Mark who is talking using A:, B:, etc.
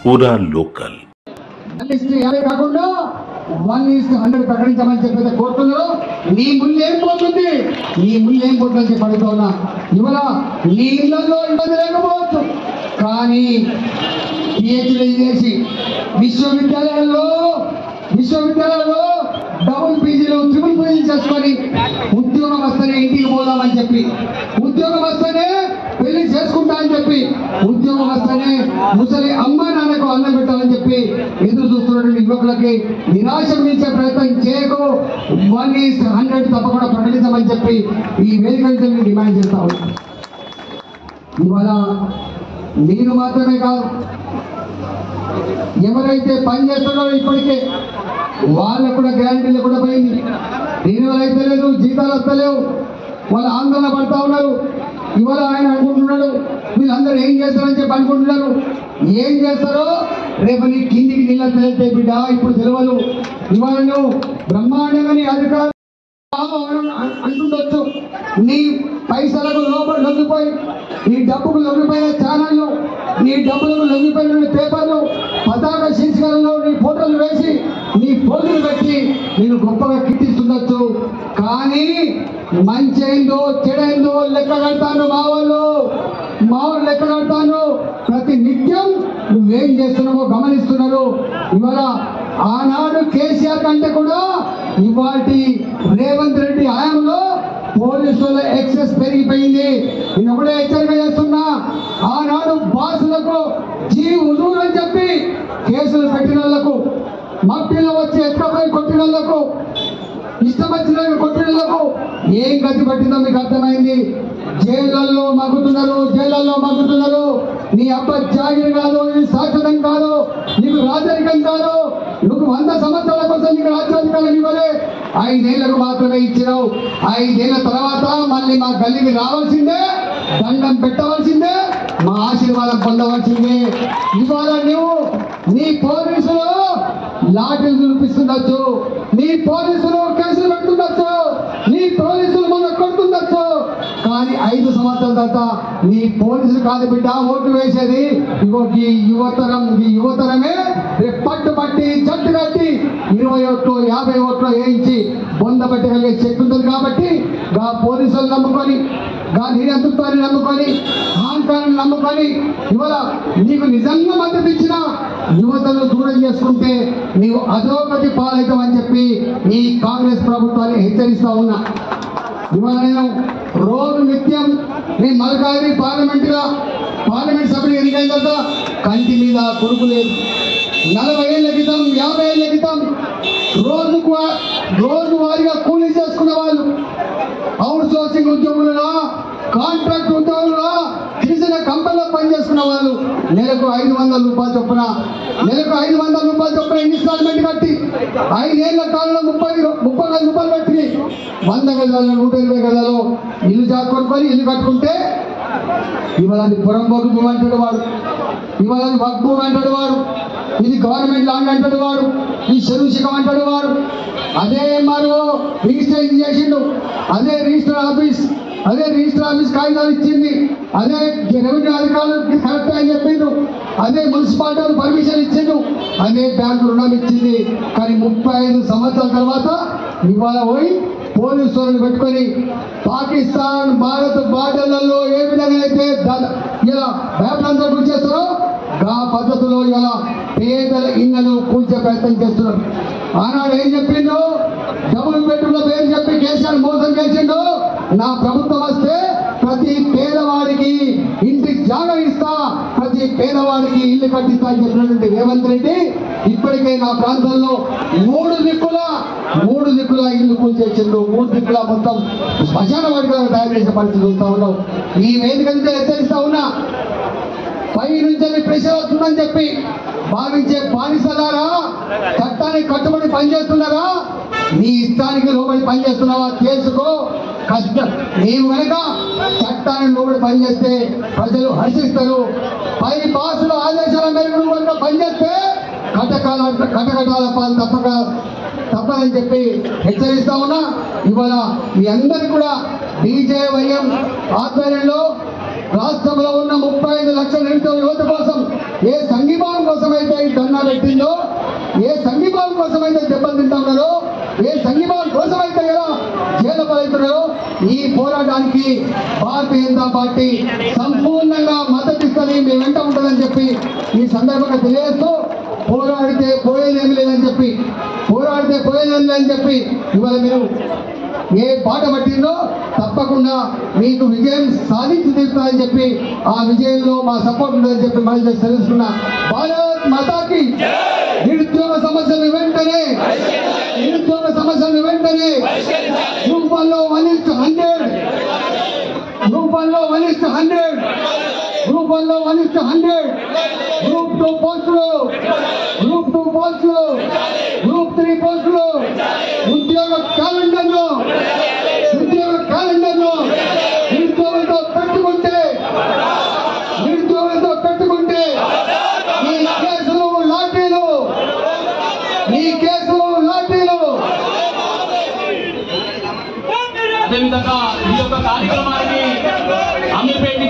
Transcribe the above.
A: पूरा लोकल
B: 1:50 కాకుండా 1:100 ప్రకటించమని చెప్పేది కోరుతున్నారు. నీ ముళ్ళు ఏం పోతుంది, నీ ముళ్ళు ఏం పోతుందని చెప్పి అడుగుతున్నా. ఇవాళ నీ ఇళ్లలో ఇబ్బంది లేకపోవచ్చు, కానీ పిహెచ్డీ చేసి విశ్వవిద్యాలయాల్లో డబుల్ పీజీలు ట్రిపుల్ పీజీలు చేసుకొని ఉద్యోగం వస్తేనే ఇంటికి పోదామని చెప్పి, ఉద్యోగం వస్తేనే పెళ్లి చేసుకుంటా అని చెప్పి, ఉద్యోగం వస్తేనే ముసలి అమ్మ నాన్నకు అన్నం పెట్టాలని చెప్పి ఎదురు చూస్తున్నటువంటి యువకులకి నిరాశ మించే ప్రయత్నం చేయకు. 1:100 తప్పకుండా ప్రకటించమని చెప్పి ఈ వేదికగా డిమాండ్ చేస్తా ఉన్నాం. ఇవాళ నేను మాత్రమే కాదు, ఎవరైతే పని చేస్తున్నారో ఇప్పటికే వాళ్ళకు కూడా గ్యారంటీలు కూడా పోయింది. దీనివల్ల అయితే లేదు, జీతాలు వస్తలేవు, వాళ్ళు ఆందోళన పడతా ఉన్నారు. ఇవాళ ఆయన అనుకుంటున్నాడు వీళ్ళందరూ ఏం చేస్తారని చెప్పి అనుకుంటున్నారు. ఏం చేస్తారో రేపు నీ కిందికి నీళ్ళ తెలితే బిడ్డ ఇప్పుడు తెలియదు. ఇవాళ నువ్వు బ్రహ్మాండంగా నీ అధికారులు అంటుండొచ్చు, నీ పైసలకు లోపల లొంగిపోయి, నీ డబ్బుకు లొంగిపోయిన ఛానళ్ళు, నీ డబ్బులకు లొంగిపోయిన పేపర్లు, పతాక శీర్షికలలో నీ ఫోటోలు వేసి నీ ఫోటోలు పెట్టి నేను గొప్పగా కీర్తిస్తుండొచ్చు. కానీ మంచి అయిందో చెడైందో లెక్క కడతాను, మా వాళ్ళు లెక్క కడతాను. ప్రతి నిత్యం నువ్వేం చేస్తున్నావో గమనిస్తున్నారు. ఇవాళ ఆనాడు కేసీఆర్ కంటే కూడా ఇవాటి రేవంత్ రెడ్డి హయాంలో పోలీసుల ఎక్సెస్ పెరిగిపోయింది. నేను కూడా హెచ్చరిక చేస్తున్నా, ఆనాడు బాసులకు ఉజూర్ అని చెప్పి కేసులు పెట్టిన వాళ్ళకు, మట్టిలో వచ్చి ఎక్కపోయి కొట్టిన వాళ్ళకు, ఇష్టం వచ్చిన కొట్టిన వాళ్ళకు ఏం గతి పట్టిందో మీకు అర్థమైంది. జైళ్ళల్లో మగ్గుతున్నారు. నీ అబ్బ జాగిరి కాదు, నీ శాశ్వతం కాదు, నీకు రాజరికం కాదు. నువ్వు 100 సంవత్సరాల కోసం నీకు రాజ్యాధికారం ఇవ్వలే, 5 ఏళ్లకు మాత్రమే ఇచ్చినావు. 5 ఏళ్ల తర్వాత మళ్ళీ మా గల్లీకి రావాల్సిందే, దండం పెట్టవలసిందే, మా ఆశీర్వాదం పొందవలసిందే. ఇవాళ నువ్వు నీ పోలీసులు లాఠీలు చూపిస్తుండొచ్చు, నీ పోలీసులు కేసులు పెడుతుండొచ్చు, నీ పోలీసులు మనం కొడుతుండొచ్చు, కానీ 5 సంవత్సరాల తర్వాత నీ పోలీసులు కాదు బిడ్డ ఓటు వేసేది. ఈ యువతరమే పట్టుబట్టి జట్టు కట్టి 20 ఓట్లు 50 ఓట్లు వేయించి బొంద పెట్టగలిగే శక్తి ఉంటుంది. కాబట్టి గా పోలీసులు నమ్ముకొని, గా నిరంతృత్వాన్ని నమ్ముకొని, అహంకారాన్ని నమ్ముకొని ఇవాళ నీకు నిజంగా మద్దతు ఇచ్చిన యువతను దూరం చేసుకుంటే నీవు అధోగతి పాలవుతామని చెప్పి ఈ కాంగ్రెస్ ప్రభుత్వాన్ని హెచ్చరిస్తా ఉన్నా. ఇవాళ నేను రోజు నిత్యం నేను మల్కాజిగిరి పార్లమెంట్ సభ్యులు ఎన్నికైన తర్వాత కంటి మీద కొడుకు లేదు. 40 ఏళ్ల క్రితం 50 ఏళ్ల క్రితం రోజు వారిగా కూలీ చేసుకున్న వాళ్ళు, అవుట్ సోర్సింగ్ ఉద్యోగులుగా, కాంట్రాక్ట్ ఉద్యోగులుగా, తీసిన కంపెనీలో పనిచేసుకున్న వాళ్ళు నెలకు 500 రూపాయలు చొప్పున ఇన్స్టాల్మెంట్ కట్టి 5 ఏళ్ల కాలంలో 30 రూపాయలు కట్టి 100 గజాలలో 120 గజాలు ఇల్లు కొనుక్కొని ఇల్లు కట్టుకుంటే ఇవాళ పురం భూమి అంటాడు వాడు, ఇవాళ వక్ భూమి అంటాడు వాడు, ఇది గవర్నమెంట్ ల్యాండ్ అంటాడు వాడు, ఈ చెరువుశిఖం అంటాడు వాడు. అదే మరో రిజిస్ట్రేషన్ చేసిండు, అదే రిజిస్టర్ ఆఫీస్ కాగితాలు ఇచ్చింది, అదే రెవెన్యూ అధికారులు కరెక్ట్ అని చెప్పిండు, అదే మున్సిపాలిటీ పర్మిషన్ ఇచ్చిండు, అదే బ్యాంకు రుణం ఇచ్చింది. కానీ 35 సంవత్సరాల తర్వాత ఇవాళ పోయి పోలీసు వాళ్ళని పెట్టుకొని పాకిస్తాన్ భారత్ బార్డర్లలో ఏ విధంగా అయితే ఇలా భయప్రాంతాలు గురి చేస్తారో ఆ పద్ధతిలో ఇలా పేదల ఇళ్లను కూల్చే ప్రయత్నం చేస్తున్నారు. ఆనాడు ఏం చెప్పిండు, డబుల్ బెడ్రూమ్ల పేరు చెప్పి కేసీఆర్ మోసం చేసిండు. నా ప్రభుత్వం వస్తే ప్రతి పేదవాడికి ఇంటి జాగా ఇస్తా, ప్రతి పేదవాడికి ఇల్లు కట్టిస్తా అని చెప్పినటువంటి రేవంత్ రెడ్డి ఇప్పటికే నా ప్రాంతంలో 3 దిక్కుల ఇల్లు కూల్చేసిండు. 3 దిక్కుల మొత్తం శ్మశాన వాడిగా తయారు చేసే పరిస్థితి చూస్తా ఉన్నాం. ఈ వేదిక నుంచి హెచ్చరిస్తా ఉన్నా, పై నుంచి ప్రెషర్ వస్తుందని చెప్పి భావించే బానిసలారా, చట్టానికి కట్టుబడి పనిచేస్తున్నారా, నీ ఇష్టానికి లోబడి పనిచేస్తున్నావా తెలుసుకో. కష్టం నీవు కనుక చట్టాన్ని లోబడి పనిచేస్తే ప్రజలు హర్షిస్తారు. పై బాసుల ఆదేశాల మేరకు నువ్వు కనుక పనిచేస్తే కటకటాల పాలు తప్పదని చెప్పి హెచ్చరిస్తా ఉన్నా. ఇవాళ మీ అందరికీ కూడా బీజేవైఎం ఆధ్వర్యంలో రాష్ట్రంలో ఉన్న 2 లక్షల నిరుద్యోగ యువత కోసం ఏ సంఘీభావం కోసం అయితే ఈ ధర్నా పెట్టిందో, ఏ సంఘీభావం కోసం అయితే దెబ్బలు తింటా ఉన్నారో, ఏ సంఘీభావం కోసం అయితే ఎలా జైలు పాలవుతున్నారో, ఈ పోరాటానికి భారతీయ జనతా పార్టీ సంపూర్ణంగా మద్దతు ఇస్తుంది, మీ వెంట ఉంటుందని చెప్పి ఈ సందర్భంగా తెలియజేస్తూ, పోరాడితే పోయేదేమి లేదని చెప్పి ఇవాళ మీరు ఏ పాట పట్టిందో తప్పకుండా మీకు విజయం సాధించి తీరుతారని చెప్పి ఆ విజయంలో మా సపోర్ట్ ఉంటుందని చెప్పి మళ్ళీ తెలుసుకున్నా. భారత్ మాతాకి నిరుద్యోగ సమస్యలు వెంటనే గ్రూప్ 1లో 1:100 గ్రూప్ 2 పోస్టులు గ్రూప్ 3 పోస్టులు ఉద్యోగ క్యాలెండర్లో నిరుద్యోగులతో పెట్టుకుంటే ఈ కేసులు లాఠీలు
A: అదేవిధంగా ఈ యొక్క కార్యక్రమానికి అమీర్పేట